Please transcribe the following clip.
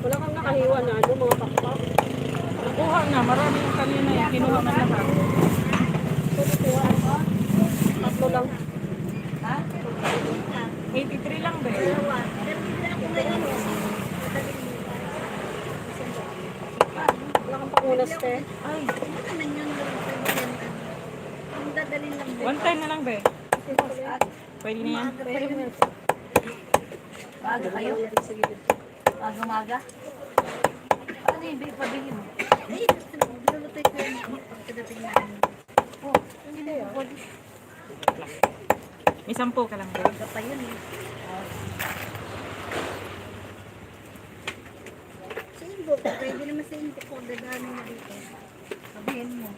Wala kang nakahiwa na ano, mga pakpak. Kuha na, marami yung kanina yung kinuha na lahat. Tatlo lang. Ha? 83 lang ba? Wala kang pakunas, te. Ay, Ang dadalhin lang din. one time na lang ba? Pwede na yan. Maaga kayo? Maaga-maga? Ano yung pabili mo? Ay, lulutoy ko yan. Pagkadating na. Oh, hindi na yun. May 10 ka lang ba? Maaga pa yun eh. Sa Imbo, pwede naman sa Imbo kung dadaanin mo dito. Sabihin mo.